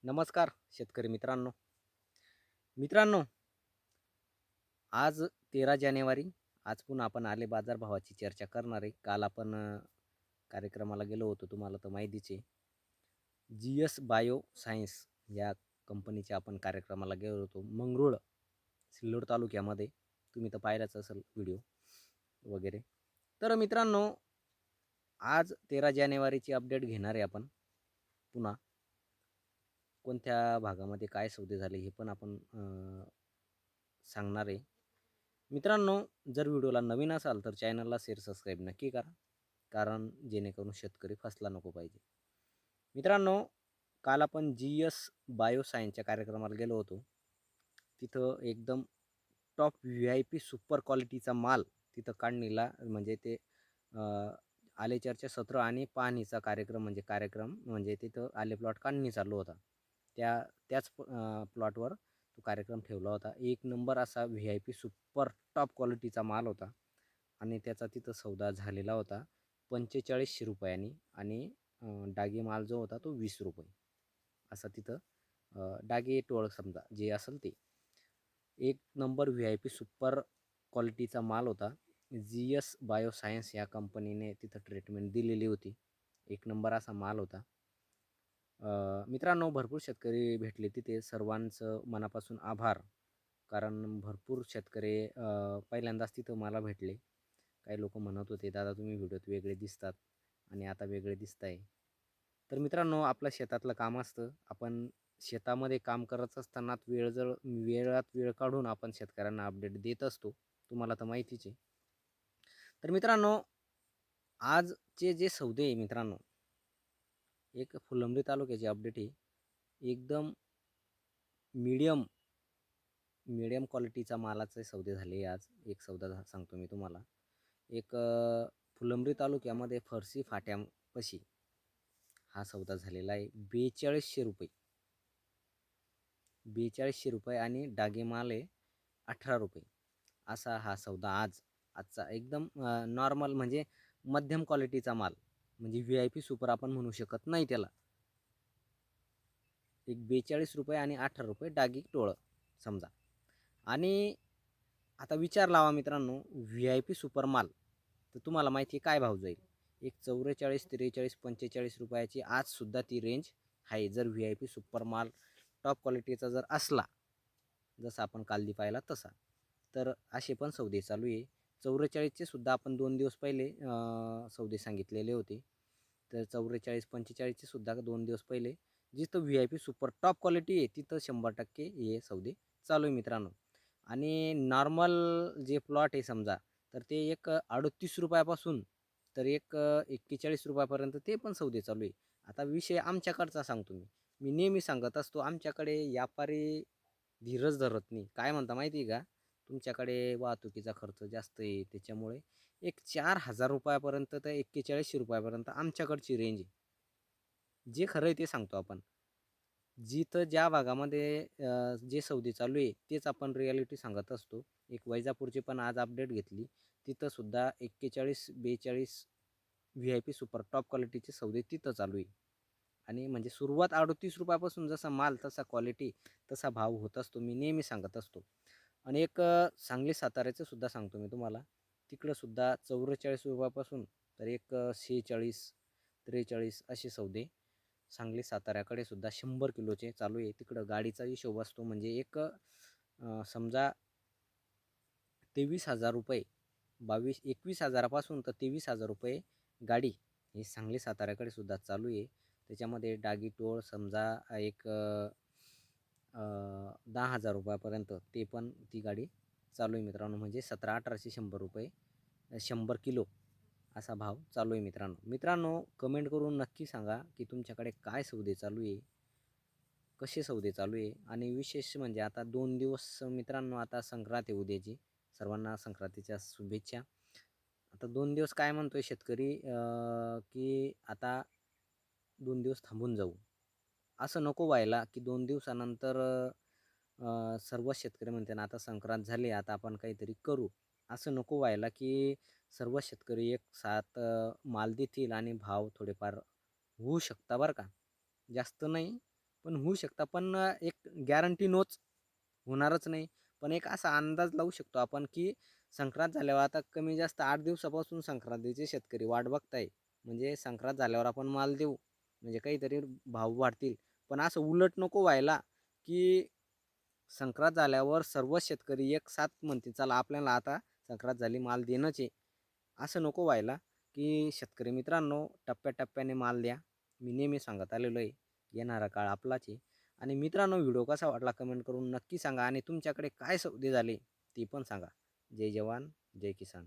नमस्कार शेतकरी मित्रांनो, आज 13 जानेवारी. आज पुन्हा आपण आले बाजारभावाची चर्चा करणार आहे. काल आपण कार्यक्रमाला गेलो होतो, तुम्हाला तर माहितीच आहे. GS बायो सायन्स या कंपनीच्या आपण कार्यक्रमाला गेलो होतो मंगरूळ, सिल्लोड तालुक्यामध्ये. तुम्ही तर पाहिलाच असेल व्हिडिओ वगैरे. तर मित्रांनो, आज 13 जानेवारीची अपडेट घेणार आहे आपण पुन्हा. कोणत्या भागामध्ये काय सौदे झाले हे पण आपण सांगणार आहे. मित्रांनो, जर व्हिडिओला नवीन असाल तर चॅनलला शेअर सबस्क्राईब नक्की करा, कारण जेणेकरून शेतकरी फसला नको पाहिजे. मित्रांनो, काल आपण GS बायो सायन्सच्या कार्यक्रमाला गेलो होतो. तिथं एकदम टॉप VIP सुपर क्वालिटीचा माल तिथं काढणीला, म्हणजे ते आले चर्चा सत्र आणि पाहणीचा कार्यक्रम म्हणजे तिथं आले प्लॉट काढणी चालू होता. त्याच प्लॉटवर तो कार्यक्रम ठेवला होता. एक नंबर असा VIP सुपर टॉप क्वालिटीचा माल होता आणि त्याचा तिथं सौदा झालेला होता 4500 रुपयांनी. आणि डागी माल जो होता तो 20 रुपये असा तिथं डागे टोळ समजा जे असेल ते. एक नंबर VIP सुपर क्वालिटीचा माल होता. GS बायो सायन्स या कंपनीने तिथं ट्रीटमेंट दिलेली होती. एक नंबर असा माल होता. मित्रांनो, भरपूर शेतकरी भेटले तिथे. सर्वांचं मनापासून आभार, कारण भरपूर शेतकरी पहिल्यांदाच तिथं मला भेटले. काही लोक म्हणत होते, दादा तुम्ही व्हिडिओत वेगळे दिसतात आणि आता वेगळे दिसताय. तर मित्रांनो, आपलं शेतातलं काम असतं. आपण शेतामध्ये काम करत असताना वेळात वेळ काढून आपण शेतकऱ्यांना अपडेट देत असतो, तुम्हाला तर माहितीच आहे. तर मित्रांनो, आजचे जे सौदे आहे मित्रांनो, एक फुलंब्री तालुक्याची अपडेट आहे. एकदम मीडियम क्वालिटीचा मालाचे सौदे झाले आज. एक सौदा सांगतो मी तुम्हाला. एक फुलंब्री तालुक्यामध्ये फरसी फाट्यापाशी हा सौदा झालेला आहे 4200 रुपये. 4200 रुपये आणि डागे माल आहे 18 रुपये. असा हा सौदा आजचा एकदम नॉर्मल, म्हणजे मध्यम क्वालिटीचा माल, म्हणजे VIP सुपर आपण म्हणू शकत नाही त्याला. एक 42 रुपये आणि 18 रुपये डागी टोळं समजा. आणि आता विचार लावा मित्रांनो, VIP सुपर माल तर तुम्हाला माहिती आहे काय भाव जाईल. एक 44, 43, 45 रुपयाची आजसुद्धा ती रेंज आहे, जर VIP सुपर माल टॉप क्वालिटीचा जर असला, जसं आपण कालदी पाहिला तसा. तर असे पण सौदे चालू आहे. 44चे सुद्धा आपण 2 दिवस पहिले सौदे सांगितलेले होते. तर 44, 45चे सुद्धा 2 दिवस पहिले जिथं VIP सुपर टॉप क्वालिटी आहे तिथं 100% हे सौदे चालू आहे मित्रांनो. आणि नॉर्मल जे प्लॉट आहे समजा, तर ते एक 38 रुपयापासून तर एक 41 रुपयापर्यंत ते पण सौदे चालू आहे. आता विषय आमच्याकडचा सांगतो मी. मी नेहमी सांगत असतो, आमच्याकडे व्यापारी धीरच धरत नाही. काय म्हणता माहिती आहे का, तुमच्याकडे वाहतुकीचा खर्च जास्त आहे, त्याच्यामुळे एक 4000 रुपयापर्यंत तर 4100 रुपयापर्यंत आमच्याकडची रेंज आहे. जे खरं आहे ते सांगतो आपण. जिथं ज्या भागामध्ये जे सौदे चालू आहे तेच आपण रियालिटी सांगत असतो. एक वैजापूरची पण आज अपडेट घेतली. तिथं सुद्धा 41, 42 VIP सुपर टॉप क्वालिटीचे सौदे तिथं चालू आहे. आणि म्हणजे सुरुवात 38 रुपयापासून, जसा माल तसा क्वालिटी तसा भाव होत असतो, मी नेहमी सांगत असतो. आणि एक सांगली साताऱ्याचं सुद्धा सांगतो मी तुम्हाला. तिकडं सुद्धा 44 रुपयापासून तर एक 46, 43 असे सौदे सांगली साताऱ्याकडे सुद्धा 100 किलोचे चालू आहे. तिकडं गाडीचा हिशोब असतो, म्हणजे एक समजा 23,000 रुपये, 21,000पासून तर 23,000 रुपये गाडी हे सांगली साताऱ्याकडे सुद्धा चालू आहे. त्याच्यामध्ये डागी टोळ समजा एक 10,000 रुपयापर्यंत ते पण ती गाडी चालू आहे मित्रांनो. म्हणजे 17-1800 100 रुपये 100 किलो असा भाव चालू आहे मित्रांनो. कमेंट करून नक्की सांगा की तुमच्याकडे काय सौदे चालू आहे, कसे सौदे चालू आहे. आणि विशेष म्हणजे आता 2 दिवस मित्रांनो, आता संक्रांत आहे उद्याची. सर्वांना संक्रांतीच्या शुभेच्छा. आता 2 दिवस काय म्हणतोय शेतकरी, की आता 2 दिवस थांबून जाऊ. असं नको व्हायला की 2 दिवसानंतर सर्व शेतकरी म्हणते ना आता संक्रांत झाली, आता आपण काहीतरी करू. असं नको व्हायला की सर्व शेतकरी एक साथ माल देतील आणि भाव थोडेफार होऊ शकता बरं का, जास्त नाही. पण होऊ शकतं. पण एक गॅरंटी नोच, होणारच नाही. पण एक असा अंदाज लावू शकतो आपण, की संक्रांत झाल्यावर आता कमी जास्त 8 दिवसापासून संक्रांतीचे शेतकरी वाट बघताय. म्हणजे संक्रांत झाल्यावर आपण माल देऊ, म्हणजे काहीतरी भाव वाढतील. पण असं उलट नको व्हायला, की संक्रांत झाल्यावर सर्व शेतकरी एक साथ म्हणतील, चला आपल्याला आता संक्रांत झाली माल देणंच आहे. असं नको व्हायला, की शेतकरी मित्रांनो टप्प्याटप्प्याने माल द्या. मी नेहमी सांगत आलेलो आहे, येणारा काळ आपलाच आहे. आणि मित्रांनो व्हिडिओ कसा वाटला कमेंट करून नक्की सांगा आणि तुमच्याकडे काय सौदे झाले ते पण सांगा. जय जवान जय किसान.